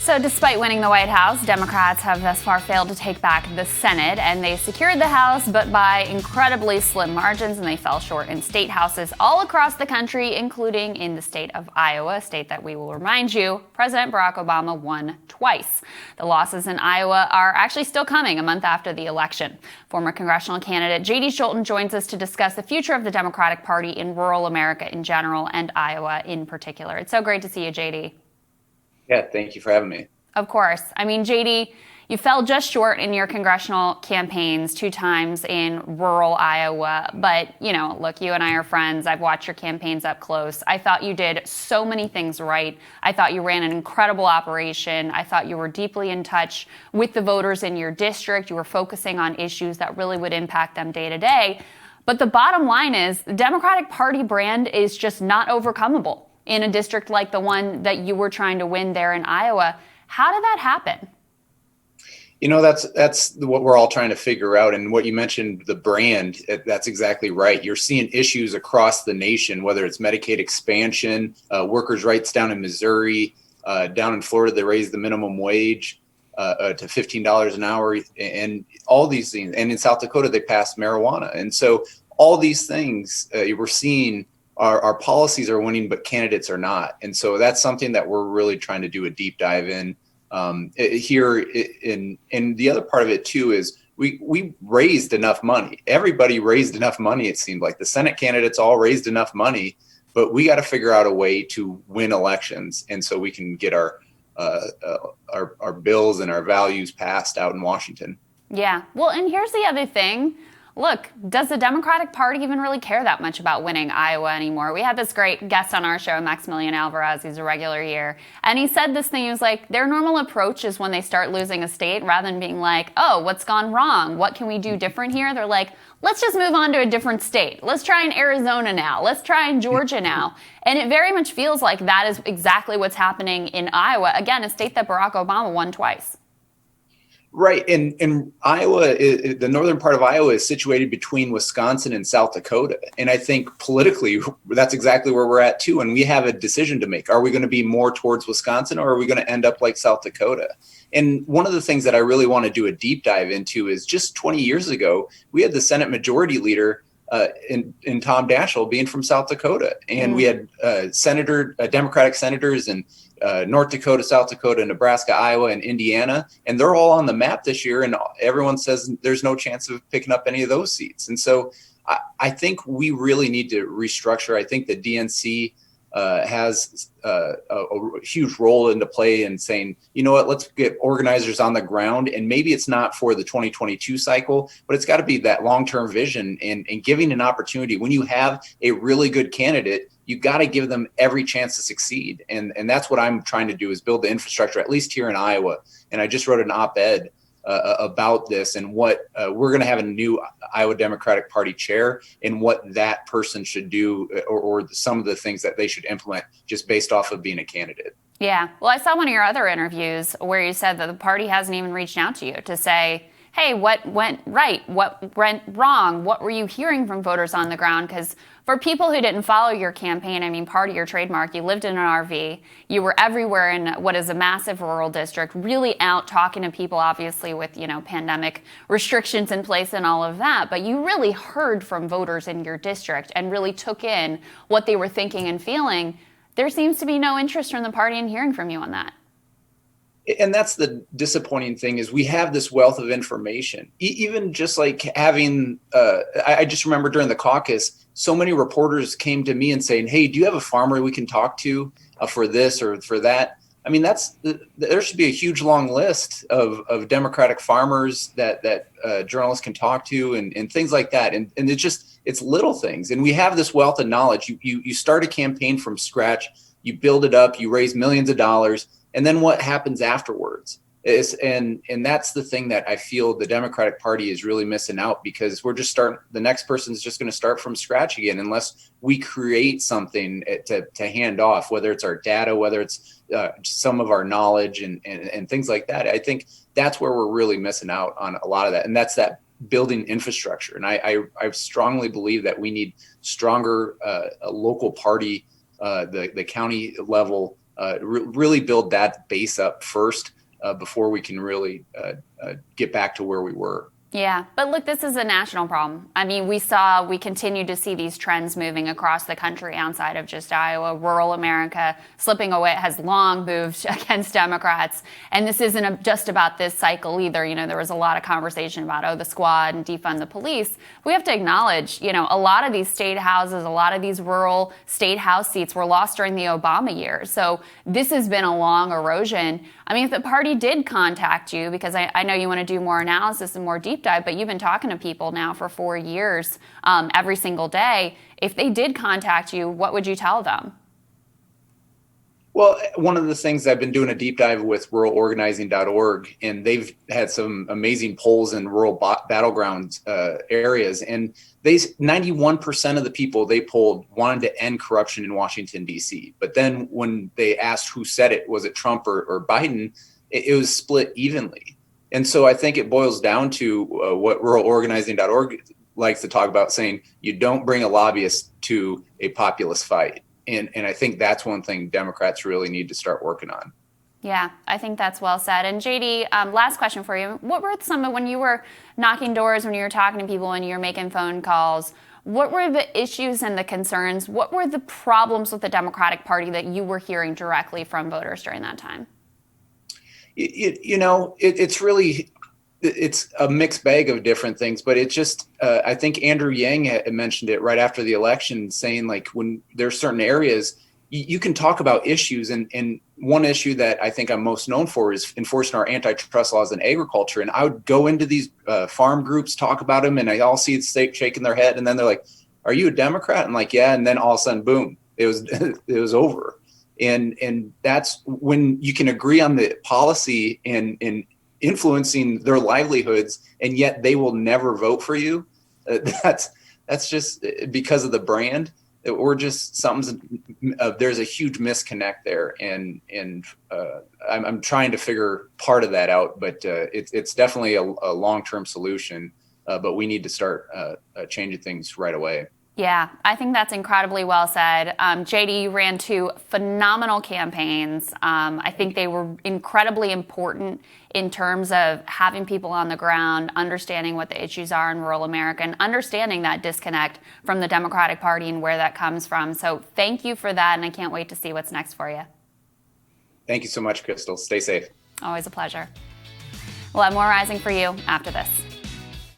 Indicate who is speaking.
Speaker 1: So despite winning the White House, Democrats have thus far failed to take back the Senate, and they secured the House, but by incredibly slim margins, and they fell short in state houses all across the country, including in the state of Iowa, a state that we will remind you, President Barack Obama won twice. The losses in Iowa are actually still coming a month after the election. Former congressional candidate J.D. Scholten joins us to discuss the future of the Democratic Party in rural America in general and Iowa in particular. It's so great to see you, J.D.
Speaker 2: Yeah, thank you for having me.
Speaker 1: Of course. I mean, JD, you fell just short in your congressional campaigns 2 times in rural Iowa. But, look, you and I are friends. I've watched your campaigns up close. I thought you did so many things right. I thought you ran an incredible operation. I thought you were deeply in touch with the voters in your district. You were focusing on issues that really would impact them day to day. But the bottom line is the Democratic Party brand is just not overcomable in a district like the one that you were trying to win there in Iowa. How did that happen?
Speaker 2: That's what we're all trying to figure out. And what you mentioned, the brand, that's exactly right. You're seeing issues across the nation, whether it's Medicaid expansion, workers' rights down in Missouri, down in Florida, they raised the minimum wage to $15 an hour, and all these things. And in South Dakota, they passed marijuana. And so all these things we're seeing, our policies are winning, but candidates are not. And so that's something that we're really trying to do a deep dive in here. And the other part of it too is we raised enough money. Everybody raised enough money. It seemed like the Senate candidates all raised enough money, but we got to figure out a way to win elections. And so we can get our bills and our values passed out in Washington.
Speaker 1: Yeah. Well, and here's the other thing. Look, does the Democratic Party even really care that much about winning Iowa anymore? We had this great guest on our show, Maximilian Alvarez. He's a regular here. And he said this thing. He was like, their normal approach is when they start losing a state, rather than being like, oh, what's gone wrong? What can we do different here? They're like, let's just move on to a different state. Let's try in Arizona now. Let's try in Georgia now. And it very much feels like that is exactly what's happening in Iowa. Again, a state that Barack Obama won twice.
Speaker 2: Right. And Iowa, the northern part of Iowa is situated between Wisconsin and South Dakota. And I think politically, that's exactly where we're at, too. And we have a decision to make. Are we going to be more towards Wisconsin, or are we going to end up like South Dakota? And one of the things that I really want to do a deep dive into is just 20 years ago, we had the Senate Majority Leader in Tom Daschle being from South Dakota. And we had Democratic senators in North Dakota, South Dakota, Nebraska, Iowa, and Indiana. And they're all on the map this year. And everyone says there's no chance of picking up any of those seats. And so I think we really need to restructure. I think the DNC has a huge role into play in saying, you know what, let's get organizers on the ground. And maybe it's not for the 2022 cycle, but it's got to be that long-term vision and giving an opportunity. When you have a really good candidate, you got to give them every chance to succeed. And that's what I'm trying to do, is build the infrastructure, at least here in Iowa. And I just wrote an op-ed about this and what we're going to have a new Iowa Democratic Party chair and what that person should do, or some of the things that they should implement just based off of being a candidate.
Speaker 1: Yeah. Well, I saw one of your other interviews where you said that the party hasn't even reached out to you to say, hey, what went right? What went wrong? What were you hearing from voters on the ground? Because for people who didn't follow your campaign, I mean, part of your trademark, you lived in an RV. You were everywhere in what is a massive rural district, really out talking to people, obviously with, pandemic restrictions in place and all of that. But you really heard from voters in your district and really took in what they were thinking and feeling. There seems to be no interest from the party in hearing from you on that.
Speaker 2: And that's the disappointing thing, is we have this wealth of information. Even just like having, I just remember during the caucus, so many reporters came to me and saying, hey, do you have a farmer we can talk to for this or for that? I mean, there should be a huge long list of Democratic farmers that journalists can talk to and things like that. And it's little things. And we have this wealth of knowledge. You start a campaign from scratch, you build it up, you raise millions of dollars. And then what happens afterwards and that's the thing that I feel the Democratic Party is really missing out, because the next person's just going to start from scratch again, unless we create something to hand off, whether it's our data, whether it's some of our knowledge and things like that. I think that's where we're really missing out on a lot of that. And that's that building infrastructure. And I strongly believe that we need stronger local party, the county level really build that base up first before we can really get back to where we were.
Speaker 1: Yeah, but look, this is a national problem. I mean, we continue to see these trends moving across the country outside of just Iowa. Rural America slipping away has long moved against Democrats. And this isn't just about this cycle either. You know, there was a lot of conversation about, the squad and defund the police. We have to acknowledge, a lot of these state houses, a lot of these rural state house seats were lost during the Obama years. So this has been a long erosion. I mean, if the party did contact you, because I know you want to do more analysis and more deep dive, but you've been talking to people now for 4 years, every single day. If they did contact you, what would you tell them?
Speaker 2: Well, one of the things I've been doing a deep dive with ruralorganizing.org, and they've had some amazing polls in rural battleground areas. And 91% of the people they polled wanted to end corruption in Washington, D.C. But then when they asked who said it, was it Trump or Biden, it was split evenly. And so I think it boils down to what ruralorganizing.org likes to talk about, saying you don't bring a lobbyist to a populist fight. And I think that's one thing Democrats really need to start working on.
Speaker 1: Yeah, I think that's well said. And JD, last question for you. What were when you were knocking doors, when you were talking to people and you were making phone calls, what were the issues and the concerns? What were the problems with the Democratic Party that you were hearing directly from voters during that time?
Speaker 2: It's a mixed bag of different things, but it just, I think Andrew Yang had mentioned it right after the election, saying like when there's certain areas, you can talk about issues. And one issue that I think I'm most known for is enforcing our antitrust laws in agriculture. And I would go into these farm groups, talk about them, and I all see the state shaking their head. And then they're like, "Are you a Democrat?" I'm like, "Yeah." And then all of a sudden, boom, it was over. And that's when you can agree on the policy and influencing their livelihoods, and yet they will never vote for you. That's just because of the brand. We're just there's a huge disconnect there, and I'm trying to figure part of that out, but it's definitely a long-term solution, but we need to start changing things right away.
Speaker 1: Yeah, I think that's incredibly well said. JD, you ran 2 phenomenal campaigns. I think they were incredibly important in terms of having people on the ground, understanding what the issues are in rural America, and understanding that disconnect from the Democratic Party and where that comes from. So thank you for that, and I can't wait to see what's next for you.
Speaker 2: Thank you so much, Crystal. Stay safe.
Speaker 1: Always a pleasure. We'll have more Rising for you after this.